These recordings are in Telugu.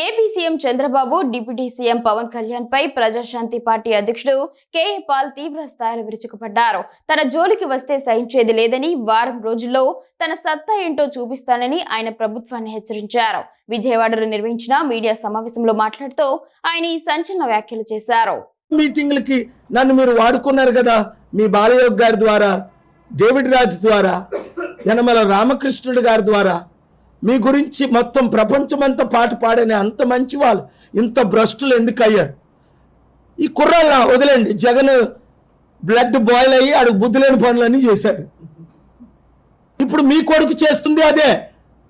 AP CM Chandrababu deputy CM Pawan Kalyan పై ప్రజాశాంతి పార్టీ అధ్యక్షుడు కేఏ పాల్ తీవ్ర స్థాయిలో విరుచుకుపడ్డారు. తన జోలికి వస్తే సహించేది లేదని, వారం రోజుల్లో తన సత్తా ఏంటో చూపిస్తానని ఆయన ప్రభుత్వాన్ని హెచ్చరించారు. విజయవాడలో నిర్వహించిన మీడియా సమావేశంలో మాట్లాడుతూ ఆయన ఈ సంచలన వ్యాఖ్యలు చేశారు. మీటింగ్లకి నన్ను మీరు వాడుకున్నారు కదా, మీ బాలయోగ్ గారి ద్వారా, డేవిడ్ రాజ్ ద్వారా, యనమల రామకృష్ణుడు గారి ద్వారా మీ గురించి మొత్తం ప్రపంచమంతా పాట పాడని అంత మంచి వాళ్ళు ఇంత భ్రష్టులు ఎందుకు అయ్యారు? ఈ కుర్రాళ్ళ వదిలేండి. జగన్ బ్లడ్ బాయిల్ అయ్యి ఆడు బుద్ధి లేని పనులన్నీ చేశాడు. ఇప్పుడు మీ కొడుకు చేస్తుంది అదే.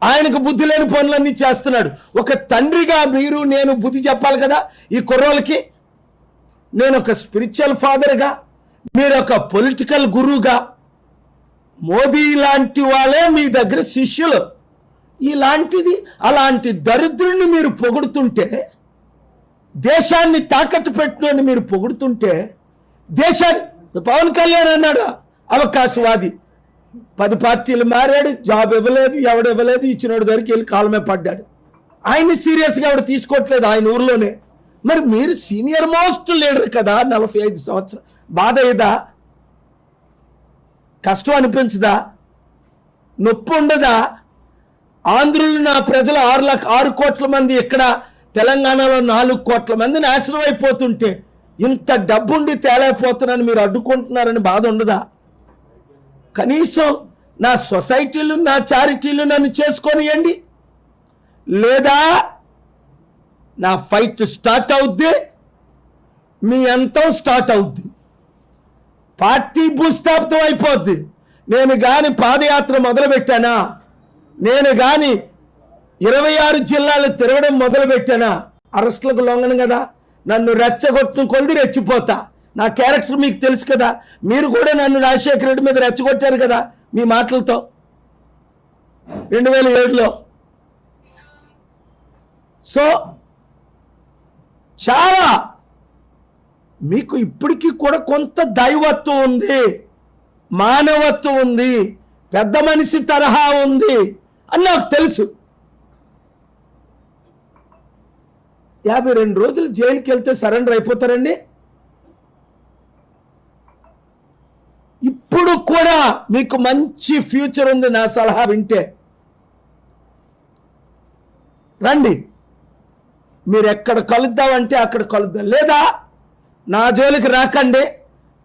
ఆయనకు బుద్ధి లేని పనులన్నీ చేస్తున్నాడు. ఒక తండ్రిగా మీరు నేను బుద్ధి చెప్పాలి కదా ఈ కుర్రోళ్ళకి. నేను ఒక స్పిరిచువల్ ఫాదర్గా, మీరు ఒక పొలిటికల్ గురువుగా, మోదీ లాంటి వాళ్ళే మీ దగ్గర శిష్యులు. ఇలాంటిది అలాంటి దరిద్రుని మీరు పొగుడుతుంటే, దేశాన్ని తాకట్టు పెట్టినని మీరు పొగుడుతుంటే, దేశాన్ని పవన్ కళ్యాణ్ అన్నాడు అవకాశవాది. 10 పార్టీలు మారాడు, జాబ్ ఇవ్వలేదు, ఎవడు ఇవ్వలేదు, ఇచ్చినోడు దగ్గరికి వెళ్ళి కాలమే పడ్డాడు. ఆయన్ని సీరియస్గా ఎవడు తీసుకోవట్లేదు ఆయన ఊర్లోనే. మరి మీరు సీనియర్ మోస్ట్ లీడర్ కదా, 45 సంవత్సరాలు. బాధ ఏదా? కష్టం అనిపించదా? నొప్పి ఉండదా? ఆంధ్రులు నా ప్రజలు 6 కోట్ల మంది, ఇక్కడ తెలంగాణలో 4 కోట్ల మంది నాశనం అయిపోతుంటే ఇంత డబ్బుండి తేలేకపోతున్నాను మీరు అడ్డుకుంటున్నారని బాధ ఉండదా? కనీసం నా సొసైటీలు, నా చారిటీలు నన్ను చేసుకొనియండి. లేదా నా ఫైట్ స్టార్ట్ అవుద్ది, మీ అంతం స్టార్ట్ అవుద్ది, పార్టీ భూస్థాపితం అయిపోద్ది. నేను కానీ పాదయాత్ర మొదలుపెట్టానా, నేను కానీ 26 జిల్లాలు తిరగడం మొదలుపెట్టానా, అరెస్టులకు లొంగను కదా. నన్ను రెచ్చగొట్టిన కొలిది రెచ్చిపోతా. నా క్యారెక్టర్ మీకు తెలుసు కదా. మీరు కూడా నన్ను రాజశేఖర రెడ్డి మీద రెచ్చగొట్టారు కదా మీ మాటలతో 2007లో. సో చాలా మీకు ఇప్పటికీ కూడా కొంత దైవత్వం ఉంది, మానవత్వం ఉంది, పెద్ద మనిషి తరహా ఉంది అని నాకు తెలుసు. 52 రోజులు జైలుకి వెళ్తే సరెండర్ అయిపోతారండి? ఇప్పుడు కూడా మీకు మంచి ఫ్యూచర్ ఉంది. నా సలహా వింటే రండి. మీరు ఎక్కడ కలుద్దామంటే అక్కడ కలుద్దాం. లేదా నా జోలికి రాకండి.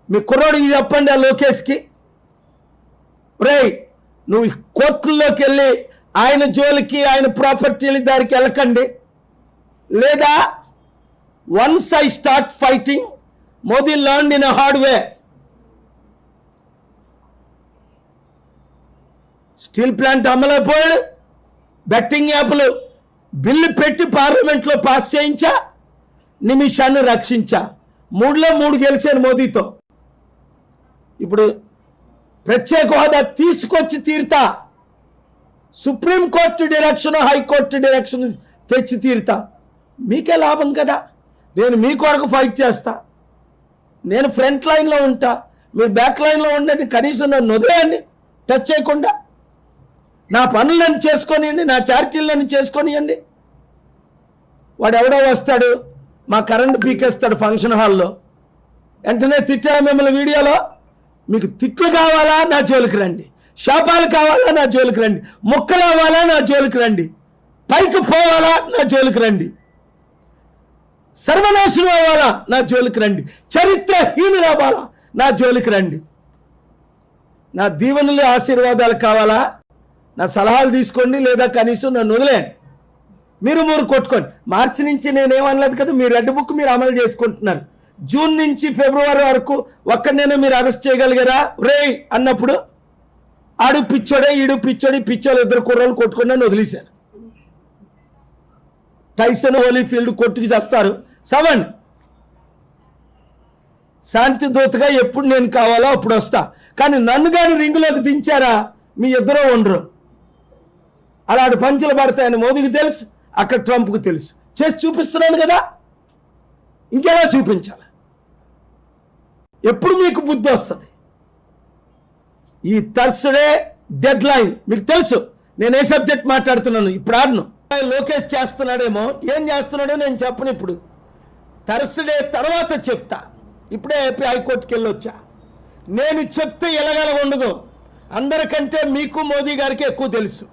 మీ కుర్రోడికి చెప్పండి, ఆ లోకేష్కి, రేయ్ నువ్వు కోర్టుల్లోకి వెళ్ళి ఆయన జోలికి, ఆయన ప్రాపర్టీల దారికి వెళ్ళకండి. లేదా once I start fighting, Modi learned in a hard way. Steel plant అమలైపోయాడు, బెట్టింగ్ యాప్లు బిల్లు పెట్టి పార్లమెంట్లో పాస్ చేయించా, నిమిషాన్ని రక్షించా. 3లో 3 గెలిచాను మోదీతో. ఇప్పుడు ప్రత్యేక హోదా తీసుకొచ్చి తీరుతా. సుప్రీంకోర్టు డైరెక్షన్, హైకోర్టు డైరెక్షన్ తెచ్చి తీరుతా. మీకే లాభం కదా. నేను మీ కొరకు ఫైట్ చేస్తా. నేను ఫ్రంట్ లైన్లో ఉంటా, మీరు బ్యాక్ లైన్లో ఉండండి. కనీసం నన్ను వదిలేయండి, టచ్ చేయకుండా. నా పనులను చేసుకొనియండి, నా చారిటీలను చేసుకొనియండి. వాడు ఎవడో వస్తాడు, మా కరెంట్ పీకేస్తాడు ఫంక్షన్ హాల్లో. వెంటనే తిట్టా మిమ్మల్ని వీడియోలో. మీకు తిట్లు కావాలా, నా జోలికి రండి. శాపాలు కావాలా, నా జోలికి రండి. మొక్కలు అవ్వాలా, నా జోలికి రండి. పైకి పోవాలా, నా జోలికి రండి. సర్వనాశనం అవ్వాలా, నా జోలికి రండి. చరిత్రహీనులు అవ్వాలా, నా జోలికి రండి. నా దీవెనలు, ఆశీర్వాదాలు కావాలా, నా సలహాలు తీసుకోండి. లేదా కనీసం నన్ను వదిలేండి. మీరు కొట్టుకోండి. మార్చి నుంచి నేనేమనలేదు కదా. మీ రెడ్ బుక్ మీరు అమలు చేసుకుంటున్నారు. జూన్ నుంచి ఫిబ్రవరి వరకు ఒక్కడైనా మీరు అరెస్ట్ చేయగలిగారా? రేయ్ అన్నప్పుడు ఆడు పిచ్చోడే, ఈడు పిచ్చోడి, పిచ్చోళ్ళు 2 కుర్రలు కొట్టుకుని నన్ను వదిలేశారు. టైసన్ హోలీఫీల్డ్ కొట్టుకు చేస్తారు. 7 శాంతి దూతగా ఎప్పుడు నేను కావాలో అప్పుడు వస్తా. కానీ నన్ను కానీ రింగులోకి దించారా, మీ ఇద్దరు ఉండరు. అలాంటి పంచులు పడతాయని మోదీకి తెలుసు, అక్కడ ట్రంప్కు తెలుసు. చేసి చూపిస్తున్నాను కదా, ఇంకెలా చూపించాలి? ఎప్పుడు మీకు బుద్ధి వస్తుంది? ఈ థర్స్డే డెడ్ లైన్ మీకు తెలుసు. నేను ఏ సబ్జెక్ట్ మాట్లాడుతున్నాను ఇప్పుడు ఆడను. లోకేష్ చేస్తున్నాడేమో, ఏం చేస్తున్నాడో నేను చెప్పను. ఇప్పుడు థర్స్డే తర్వాత చెప్తా. ఇప్పుడే ఏపీ హైకోర్టుకి వెళ్ళొచ్చా. నేను చెప్తే ఎలాగల ఉండదు. అందరికంటే మీకు మోదీ గారికి ఎక్కువ తెలుసు.